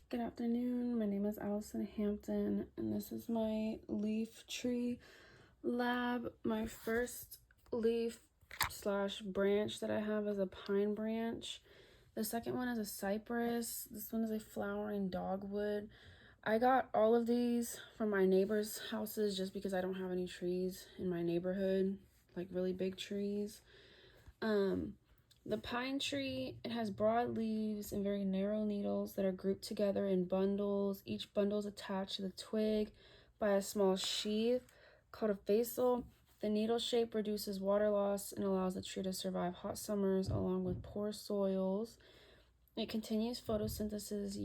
Good afternoon. My name is Allison Hampton, and this is my leaf tree lab. My first leaf slash branch that I have is a pine branch. The second one is a cypress. This one is a flowering dogwood. I got all of these from my neighbors' houses just because I don't have any trees in my neighborhood, like really big trees. The pine tree, it has broad leaves and very narrow needles that are grouped together in bundles. Each bundle is attached to the twig by a small sheath called a fascicle. The needle shape reduces water loss and allows the tree to survive hot summers along with poor soils. It continues photosynthesis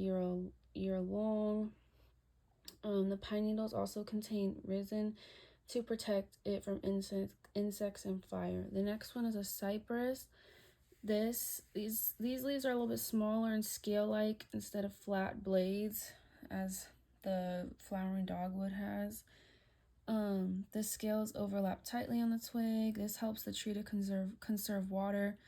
year long. The pine needles also contain resin to protect it from insects and fire. The next one is a cypress. These leaves are a little bit smaller and scale-like instead of flat blades as the flowering dogwood has. The scales overlap tightly on the twig. This helps the tree to conserve water.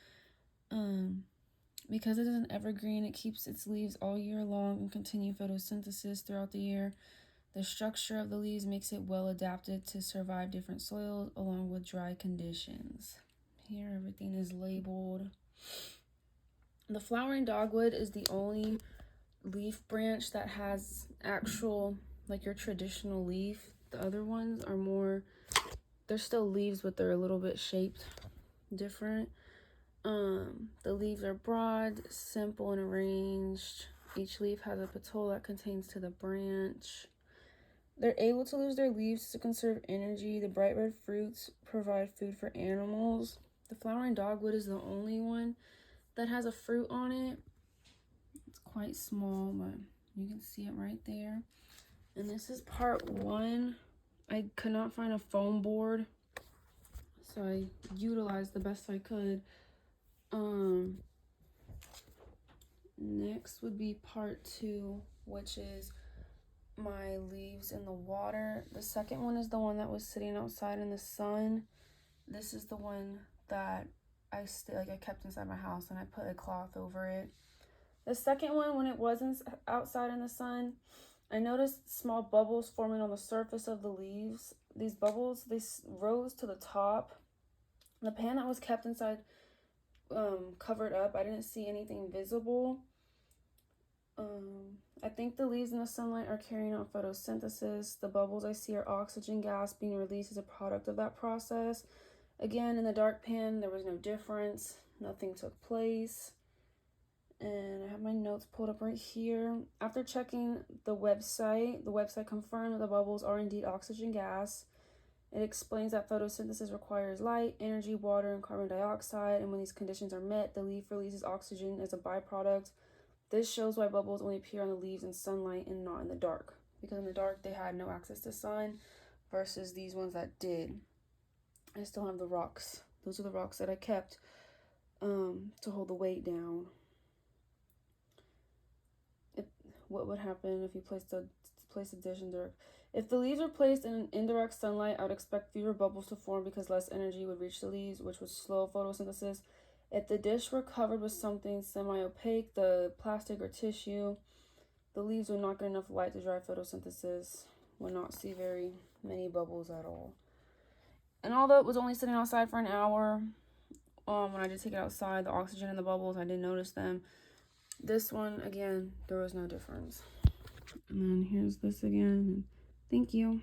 Because it is an evergreen, it keeps its leaves all year long and continue photosynthesis throughout the year. The structure of the leaves makes it well adapted to survive different soils along with dry conditions. Here everything is labeled. The flowering dogwood is the only leaf branch that has actual, like your traditional leaf. The other ones are more, they're still leaves, but they're a little bit shaped different. The leaves are broad, simple, and arranged. Each leaf has a petiole that contains to the branch. They're able to lose their leaves to conserve energy. The bright red fruits provide food for animals. The flowering dogwood is the only one that has a fruit on it. It's quite small, but you can see it right there. And this is part one. I could not find a foam board, so I utilized the best I could. Next would be part two, which is my leaves in the water. The second one is the one that was sitting outside in the sun. This is the one that I kept inside my house, and I put a cloth over it. The second one, when it wasn't outside in the sun, I noticed small bubbles forming on the surface of the leaves. These bubbles, they rose to the top. The pan that was kept inside covered up. I didn't see anything visible. I think the leaves in the sunlight are carrying out photosynthesis. The bubbles I see are oxygen gas being released as a product of that process. Again, in the dark pan, there was no difference. Nothing took place. And I have my notes pulled up right here. After checking the website confirmed that the bubbles are indeed oxygen gas. It explains that photosynthesis requires light, energy, water, and carbon dioxide, and when these conditions are met, the leaf releases oxygen as a byproduct. This shows why bubbles only appear on the leaves in sunlight and not in the dark, because in the dark they had no access to sun versus these ones that did. I still have the rocks. Those are the rocks that I kept to hold the weight down. What would happen if you place a dish in dirt? If the leaves were placed in indirect sunlight, I would expect fewer bubbles to form because less energy would reach the leaves, which would slow photosynthesis. If the dish were covered with something semi-opaque, the plastic or tissue, the leaves would not get enough light to drive photosynthesis, would not see very many bubbles at all. And although it was only sitting outside for an hour, when I did take it outside, the oxygen in the bubbles, I didn't notice them. This one, again, there was no difference. And then here's this again. Thank you.